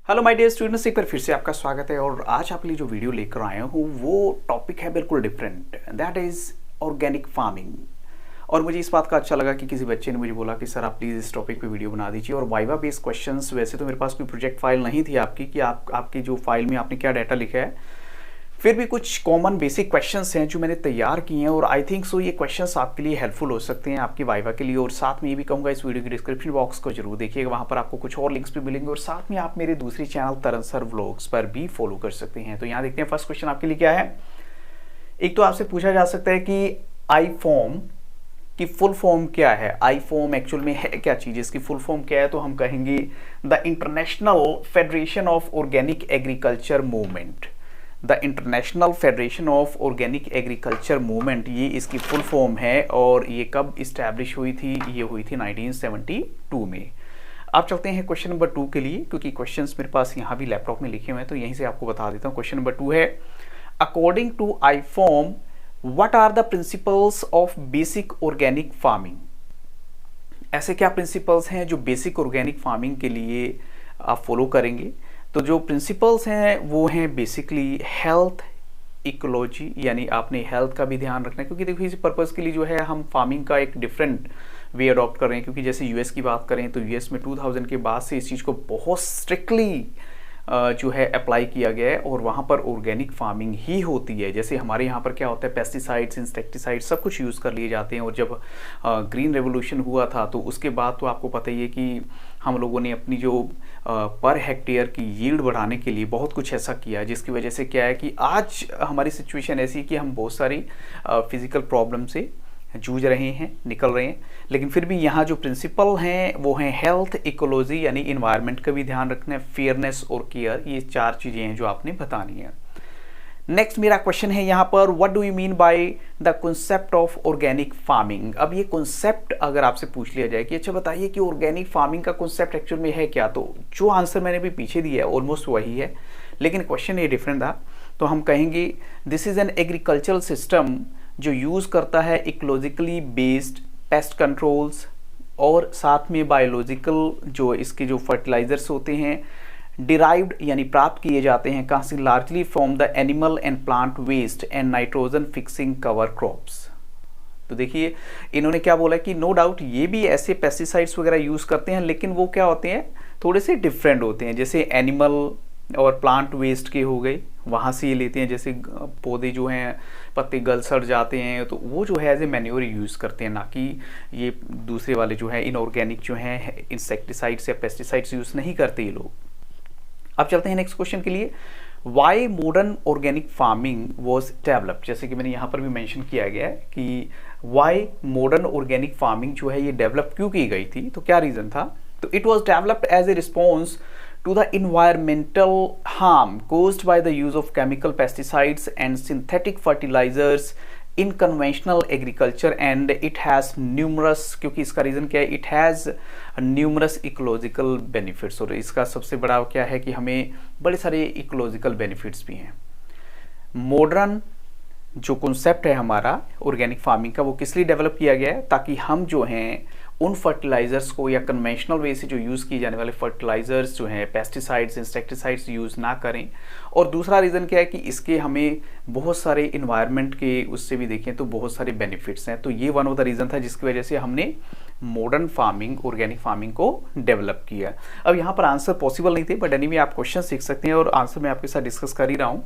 Hello my dear students, एक बार फिर से आपका स्वागत है। और आज आपके लिए जो वीडियो लेकर आया हूँ वो टॉपिक है बिल्कुल different, that is organic farming. और मुझे इस बात का अच्छा लगा कि किसी बच्चे ने मुझे बोला कि सर आप प्लीज़ इस टॉपिक पे वीडियो बना दीजिए। और वाइवा बेस्ड क्वेश्चंस, वैसे तो मेरे पास कोई प्रोजेक्ट फाइल नहीं थी आपकी कि आपकी जो फाइल में आपने क्या डाटा लिखा है, फिर भी कुछ कॉमन बेसिक क्वेश्चंस हैं जो मैंने तैयार किए हैं। और आई थिंक सो ये क्वेश्चंस आपके लिए हेल्पफुल हो सकते हैं आपकी वाइवा के लिए। और साथ में ये भी कहूँगा, इस वीडियो के डिस्क्रिप्शन बॉक्स को जरूर देखिएगा, वहाँ पर आपको कुछ और लिंक्स भी मिलेंगे। और साथ में आप मेरे दूसरे चैनल तरन सर व्लॉग्स पर भी फॉलो कर सकते हैं। तो यहाँ देखते हैं फर्स्ट क्वेश्चन आपके लिए क्या है। एक तो आपसे पूछा जा सकता है कि आईफॉर्म की फुल फॉर्म क्या है। आईफॉर्म एक्चुअल में है क्या चीज़, इसकी फुल फॉर्म क्या है। तो हम कहेंगे the international federation of organic agriculture movement. The international federation of organic agriculture movement, ये इसकी फुल फॉर्म है। और ये कब इस्टेब्लिश हुई थी? ये हुई थी 1972 में। अब चलते हैं क्वेश्चन नंबर 2 के लिए, क्योंकि क्वेश्चंस मेरे पास यहाँ भी लैपटॉप में लिखे हुए हैं तो यहीं से आपको बता देता हूँ। क्वेश्चन नंबर 2 है, according to IFOAM what are the principles of basic organic farming. ऐसे क्या प्रिंसिपल्स हैं जो बेसिक ऑर्गेनिक फार्मिंग के लिए आप फॉलो करेंगे। तो जो प्रिंसिपल्स हैं वो हैं बेसिकली हेल्थ, इकोलॉजी, यानी आपने हेल्थ का भी ध्यान रखना है। क्योंकि देखिए इस पर्पज़ के लिए जो है हम फार्मिंग का एक डिफरेंट वे अडॉप्ट कर रहे हैं। क्योंकि जैसे यूएस की बात करें तो यूएस में 2000 के बाद से इस चीज़ को बहुत स्ट्रिक्टली जो है अप्लाई किया गया है और वहाँ पर ऑर्गेनिक फार्मिंग ही होती है। जैसे हमारे यहाँ पर क्या होता है, पेस्टिसाइड्स, इंसेक्टिसाइड्स सब कुछ यूज़ कर लिए जाते हैं। और जब ग्रीन रेवोल्यूशन हुआ था तो उसके बाद तो आपको पता ही है कि हम लोगों ने अपनी जो पर हेक्टेयर की यील्ड बढ़ाने के लिए बहुत कुछ ऐसा किया, जिसकी वजह से क्या है कि आज हमारी सिचुएशन ऐसी है कि हम बहुत सारी फिजिकल प्रॉब्लम से जूझ रहे हैं, निकल रहे हैं। लेकिन फिर भी यहाँ जो प्रिंसिपल हैं वो हैं हेल्थ, इकोलॉजी यानी इन्वायरमेंट का भी ध्यान रखना है, फेयरनेस और केयर, ये 4 चीज़ें हैं जो आपने बतानी है। नेक्स्ट मेरा क्वेश्चन है यहाँ पर, what do you mean by the concept of organic farming. अब ये कॉन्सेप्ट अगर आपसे पूछ लिया जाए कि अच्छा बताइए कि ऑर्गेनिक फार्मिंग का कॉन्सेप्ट एक्चुअल में है क्या, तो जो आंसर मैंने भी पीछे दिया है ऑलमोस्ट वही है, लेकिन क्वेश्चन ये डिफरेंट था। तो हम कहेंगे this is an agricultural system जो यूज़ करता है इकोलॉजिकली बेस्ड पेस्ट कंट्रोल्स और साथ में बायोलॉजिकल जो इसके जो फर्टिलाइजर्स होते हैं डिराइव्ड यानी प्राप्त किए जाते हैं कहाँ से, largely from the animal and plant waste and nitrogen fixing cover crops. तो देखिए इन्होंने क्या बोला कि नो डाउट ये भी ऐसे पेस्टिसाइड्स वगैरह यूज़ करते हैं, लेकिन वो क्या होते हैं, थोड़े से डिफरेंट होते हैं। जैसे एनिमल और प्लांट वेस्ट के हो गए, वहाँ से ये लेते हैं। जैसे पौधे जो हैं पत्ते गल सड़ जाते हैं तो वो जो है एज ए मैन्योर यूज़ करते हैं, ना कि ये दूसरे वाले जो है इनऑर्गेनिक जो हैं इंसेक्टिसाइड्स या पेस्टिसाइड्स यूज़ नहीं करते ये लोग। अब चलते हैं नेक्स्ट क्वेश्चन के लिए, why modern organic farming was developed. जैसे कि मैंने यहाँ पर भी मेंशन किया गया है कि वाई मॉडर्न ऑर्गेनिक फार्मिंग जो है ये डेवलप क्यों की गई थी, तो क्या रीज़न था। तो it was developed as a response to the environmental harm caused by the use of chemical pesticides and synthetic fertilizers in conventional agriculture, and it has numerous, क्योंकि इसका रीज़न क्या है, it has numerous ecological benefits। और इसका सबसे बड़ा क्या है कि हमें बड़े सारे ecological benefits भी हैं। मॉडर्न जो कॉन्सेप्ट है हमारा ऑर्गेनिक फार्मिंग का वो किस लिए डेवलप किया गया है, ताकि हम जो हैं उन फर्टिलाइजर्स को या कन्वेंशनल वे से जो यूज़ किए जाने वाले फर्टिलाइजर्स जो हैं पेस्टिसाइड्स, इंसेक्टिसाइड्स यूज़ ना करें। और दूसरा रीज़न क्या है कि इसके हमें बहुत सारे इन्वायरमेंट के उससे भी देखें तो बहुत सारे बेनिफिट्स हैं। तो ये वन ऑफ द रीज़न था जिसकी वजह से हमने मॉडर्न फार्मिंग, ऑर्गेनिक फार्मिंग को डेवलप किया। अब यहाँ पर आंसर पॉसिबल नहीं थे, बट एनीवे आप क्वेश्चन सीख सकते हैं और आंसर मैं आपके साथ डिस्कस कर ही रहा हूँ।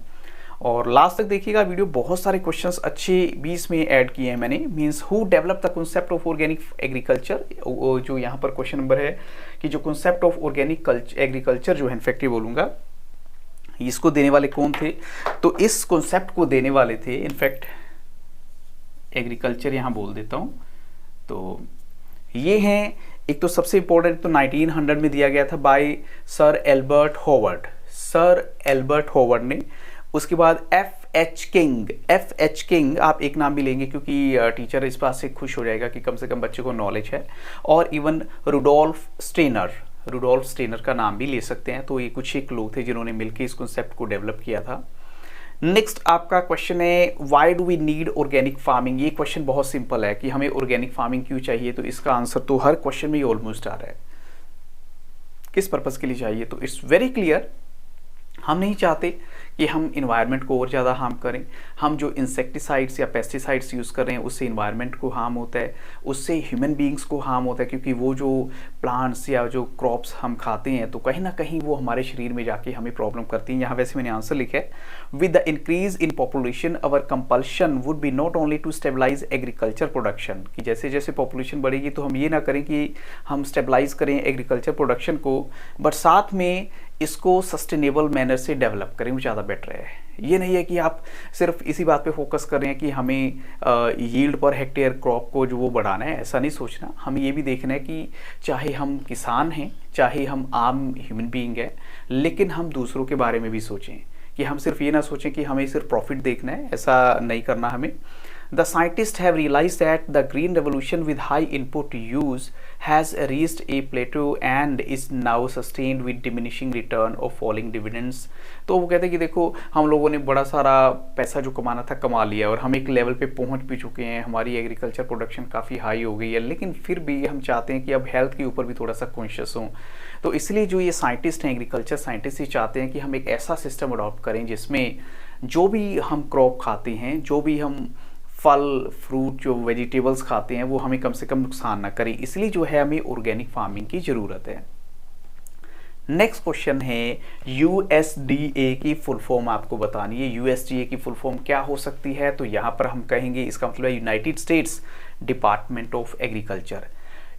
और लास्ट तक देखिएगा वीडियो, बहुत सारे क्वेश्चंस अच्छे 20 में ऐड किए हैं मैंने। Means who develop the concept of organic agriculture, जो यहाँ पर क्वेश्चन नंबर है कि जो कॉन्सेप्ट ऑफ ऑर्गेनिक एग्रीकल्चर जो है इनफैक्ट ये बोलूँगा इसको देने वाले कौन थे। तो इस कॉन्सेप्ट को देने वाले थे इनफैक्ट एग्रीकल्चर, यहाँ बोल देता हूँ। तो ये हैं, एक तो सबसे इंपॉर्टेंट तो 1900 में दिया गया था by sir Albert Howard, sir Albert Howard ने। उसके बाद एफ एच किंग आप एक नाम भी लेंगे क्योंकि टीचर इस बात से खुश हो जाएगा कि कम से कम बच्चे को नॉलेज है। और इवन रुडोल्फ स्टेनर का नाम भी ले सकते हैं। तो ये कुछ एक लोग थे जिन्होंने मिलकर इस कॉन्सेप्ट को डेवलप किया था। नेक्स्ट आपका क्वेश्चन है why do we need organic farming. ये क्वेश्चन बहुत सिंपल है कि हमें ऑर्गेनिक फार्मिंग क्यों चाहिए। तो इसका आंसर तो हर क्वेश्चन में ही ऑलमोस्ट आ रहा है। किस पर्पज़ के लिए चाहिए। तो इट्स वेरी क्लियर, हम नहीं चाहते कि हम इन्वायरमेंट को और ज़्यादा हार्म करें। हम जो इंसेक्टिसाइड्स या पेस्टिसाइड्स यूज़ कर रहे हैं उससे इन्वायरमेंट को हार्म होता है, उससे ह्यूमन बींग्स को हार्म होता है, क्योंकि वो जो प्लांट्स या जो क्रॉप्स हम खाते हैं तो कहीं ना कहीं वो हमारे शरीर में जाके हमें प्रॉब्लम करती हैं। यहाँ वैसे मैंने आंसर लिखा है, with the increase in population our compulsion would be not only to stabilise agriculture production, कि जैसे जैसे पॉपुलेशन बढ़ेगी तो हम ये ना करें कि हम स्टेबलाइज करें एग्रीकल्चर प्रोडक्शन को, बट साथ में इसको सस्टेनेबल मैनर से डेवलप करें, वो ज़्यादा बेटर है। ये नहीं है कि आप सिर्फ इसी बात पे फोकस कर रहे हैं कि हमें यील्ड पर हेक्टेयर क्रॉप को जो वो बढ़ाना है, ऐसा नहीं सोचना। हमें ये भी देखना है कि चाहे हम किसान हैं, चाहे हम आम ह्यूमन बीइंग हैं, लेकिन हम दूसरों के बारे में भी सोचें, कि हम सिर्फ ये ना सोचें कि हमें सिर्फ प्रॉफिट देखना है, ऐसा नहीं करना हमें। The scientists have realized that the green revolution with high input use has reached a plateau and is now sustained with diminishing return of falling dividends। तो वो कहते हैं कि देखो हम लोगों ने बड़ा सारा पैसा जो कमाना था कमा लिया और हम एक लेवल पे पहुंच भी चुके हैं, हमारी एग्रीकल्चर प्रोडक्शन काफ़ी हाई हो गई है, लेकिन फिर भी हम चाहते हैं कि अब हेल्थ के ऊपर भी थोड़ा सा कॉन्शियस हों। तो इसलिए जो ये साइंटिस्ट हैं, एग्रीकल्चर साइंटिस्ट, ये चाहते हैं कि हम एक ऐसा सिस्टम अडॉप्ट करें जिसमें जो भी हम क्रॉप खाते हैं, जो भी हम फल फ्रूट जो वेजिटेबल्स खाते हैं, वो हमें कम से कम नुकसान ना करें। इसलिए जो है हमें ऑर्गेनिक फार्मिंग की ज़रूरत है। नेक्स्ट क्वेश्चन है, यूएसडीए की फुल फॉर्म आपको बतानी है। यूएसडीए की फुल फॉर्म क्या हो सकती है? तो यहाँ पर हम कहेंगे इसका मतलब है United States Department of Agriculture.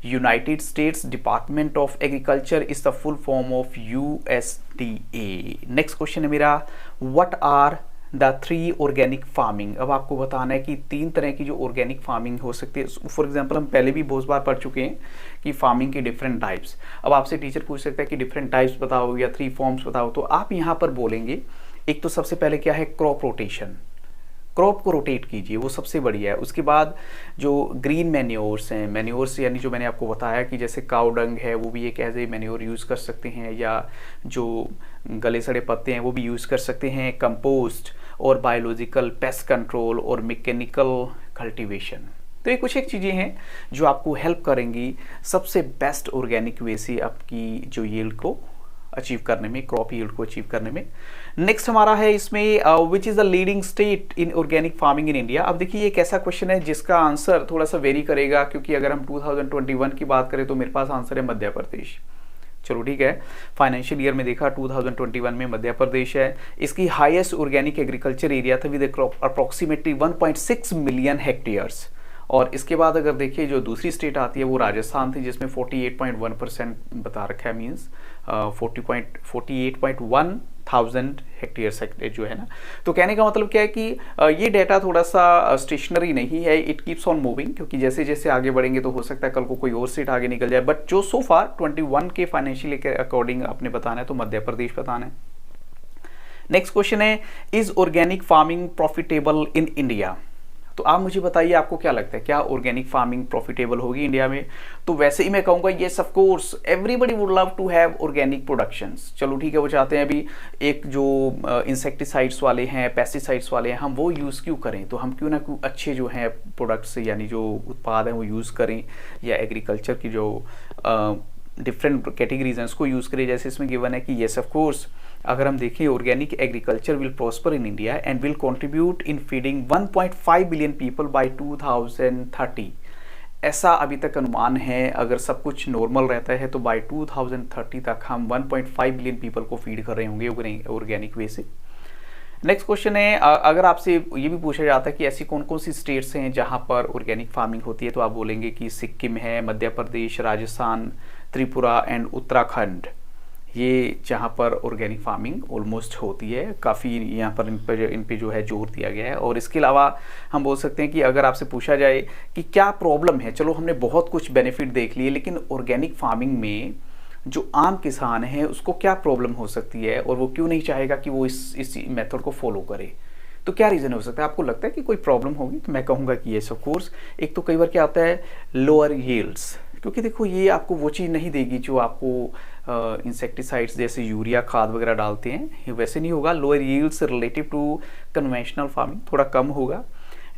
United States Department of Agriculture is the full form of USDA. Next question है मेरा, what are the 3 organic farming. अब आपको बताना है कि 3 तरह की जो ऑर्गेनिक फार्मिंग हो सकती है। फॉर एग्जांपल हम पहले भी बहुत बार पढ़ चुके हैं कि फार्मिंग के डिफरेंट टाइप्स। अब आपसे टीचर पूछ सकता है कि डिफरेंट टाइप्स बताओ या 3 फॉर्म्स बताओ, तो आप यहाँ पर बोलेंगे, एक तो सबसे पहले क्या है, क्रॉप रोटेशन, क्रॉप को रोटेट कीजिए, वो सबसे बढ़िया है। उसके बाद जो ग्रीन मैन्योर्स हैं, मैन्योर्स यानी जो मैंने आपको बताया कि जैसे काउ डंग है, वो भी एक एज ए मैन्योर यूज़ कर सकते हैं, या जो गले सड़े पत्ते हैं वो भी यूज़ कर सकते हैं, कंपोस्ट और बायोलॉजिकल पेस्ट कंट्रोल और मैकेनिकल कल्टीवेशन। तो ये कुछ एक चीज़ें हैं जो आपको हेल्प करेंगी सबसे बेस्ट ऑर्गेनिक वे से आपकी जो यील्ड को अचीव करने में, क्रॉप यील्ड को अचीव करने में। नेक्स्ट हमारा है इसमें, which is the leading state in organic farming in India. अब देखिए एक ऐसा क्वेश्चन है जिसका आंसर थोड़ा सा वेरी करेगा, क्योंकि अगर हम 2021 की बात करें तो मेरे पास आंसर है मध्य प्रदेश। चलो ठीक है, फाइनेंशियल ईयर में देखा 2021 में मध्य प्रदेश है। इसकी हाईएस्ट ऑर्गेनिक एग्रीकल्चर एरिया था विद अप्रॉक्सीमेटली 1.6 मिलियन हेक्टेयर्स। और इसके बाद अगर देखिए जो दूसरी स्टेट आती है वो राजस्थान थी, जिसमें 48.1% बता रखा है, मीन्स 48.1 थाउजेंड हेक्टेयर्स जो है ना। तो कहने का मतलब क्या है कि ये डेटा थोड़ा सा स्टेशनरी नहीं है, इट कीप्स ऑन मूविंग, क्योंकि जैसे जैसे आगे बढ़ेंगे तो हो सकता है कल को कोई और स्टेट आगे निकल जाए। बट जो सो फार 21 के फाइनेंशियल के अकॉर्डिंग आपने बताना है तो मध्य प्रदेश बताना है। नेक्स्ट क्वेश्चन है, is organic farming profitable in India. तो आप मुझे बताइए आपको क्या लगता है, क्या ऑर्गेनिक फार्मिंग प्रॉफिटेबल होगी इंडिया में? तो वैसे ही मैं कहूँगा yes of course, everybody would love to have organic productions. चलो ठीक है, वो चाहते हैं अभी एक जो इंसेक्टिसाइड्स वाले हैं, पेस्टिसाइड्स वाले हैं, हम वो यूज़ क्यों करें? तो हम क्यों ना क्यों अच्छे जो हैं प्रोडक्ट्स यानी जो उत्पाद हैं वो यूज़ करें, या एग्रीकल्चर की जो डिफरेंट कैटेगरीज हैं उसको यूज़ करें। जैसे इसमें गिवन है कि येस ऑफ कोर्स, अगर हम देखें organic agriculture will prosper in India and will contribute in feeding 1.5 billion people by 2030। ऐसा अभी तक अनुमान है, अगर सब कुछ नॉर्मल रहता है तो बाय 2030 तक हम 1.5 बिलियन पीपल को फीड कर रहे होंगे ऑर्गेनिक वे से। नेक्स्ट क्वेश्चन है, अगर आपसे ये भी पूछा जाता है कि ऐसी कौन कौन सी स्टेट्स हैं जहां पर ऑर्गेनिक फार्मिंग होती है, तो आप बोलेंगे कि सिक्किम है, मध्य प्रदेश, राजस्थान, त्रिपुरा एंड उत्तराखंड, ये जहाँ पर ऑर्गेनिक फार्मिंग ऑलमोस्ट होती है। काफ़ी यहाँ पर इन पे जो है जोर दिया गया है। और इसके अलावा हम बोल सकते हैं कि अगर आपसे पूछा जाए कि क्या प्रॉब्लम है, चलो हमने बहुत कुछ बेनिफिट देख लिए, लेकिन ऑर्गेनिक फार्मिंग में जो आम किसान है उसको क्या प्रॉब्लम हो सकती है और वो क्यों नहीं चाहेगा कि वो इस मेथड को फॉलो करे, तो क्या रीज़न हो सकता है? आपको लगता है कि कोई प्रॉब्लम होगी? तो मैं कहूँगा कि येस ऑफ कोर्स। एक तो कई बार क्या आता है, लोअर यील्ड्स, क्योंकि देखो ये आपको वो चीज़ नहीं देगी जो आपको इंसेक्टिसाइड्स जैसे यूरिया खाद वगैरह डालते हैं, वैसे नहीं होगा। Lower yields relative to conventional farming थोड़ा कम होगा।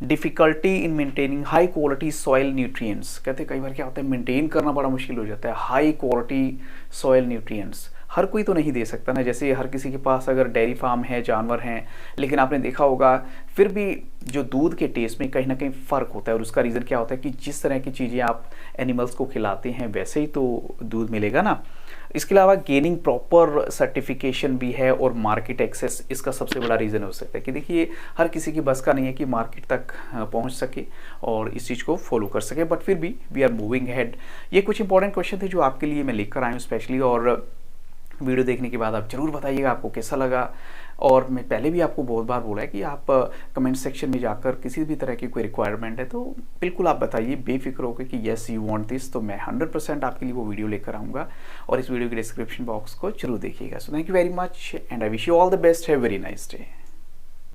Difficulty in maintaining high quality soil nutrients. कहते हैं कई बार क्या होता है, मेंटेन करना बड़ा मुश्किल हो जाता है हाई क्वालिटी सॉइल न्यूट्रिएंट्स। हर कोई तो नहीं दे सकता ना, जैसे हर किसी के पास अगर डेयरी फार्म है, जानवर हैं, लेकिन आपने देखा होगा फिर भी जो दूध के टेस्ट में कहीं ना कहीं फ़र्क होता है। और उसका रीज़न क्या होता है कि जिस तरह की चीज़ें आप एनिमल्स को खिलाते हैं वैसे ही तो दूध मिलेगा ना। इसके अलावा गेनिंग प्रॉपर सर्टिफिकेशन भी है, और मार्केट एक्सेस इसका सबसे बड़ा रीज़न हो सकता है कि देखिए हर किसी की बस का नहीं है कि मार्केट तक पहुंच सके और इस चीज़ को फॉलो कर सके, बट फिर भी वी आर मूविंग हेड। ये कुछ इंपॉर्टेंट क्वेश्चन थे जो आपके लिए मैं लेकर आया हूँ स्पेशली, और वीडियो देखने के बाद आप ज़रूर बताइएगा आपको कैसा लगा। और मैं पहले भी आपको बहुत बार बोला है कि आप कमेंट सेक्शन में जाकर किसी भी तरह की कोई रिक्वायरमेंट है तो बिल्कुल आप बताइए बेफिक्र होकर कि येस यू वांट दिस, तो मैं 100% आपके लिए वो वीडियो लेकर आऊँगा। और इस वीडियो के डिस्क्रिप्शन बॉक्स को जरूर देखिएगा। So thank you very much and I wish you all the best. Have very nice day.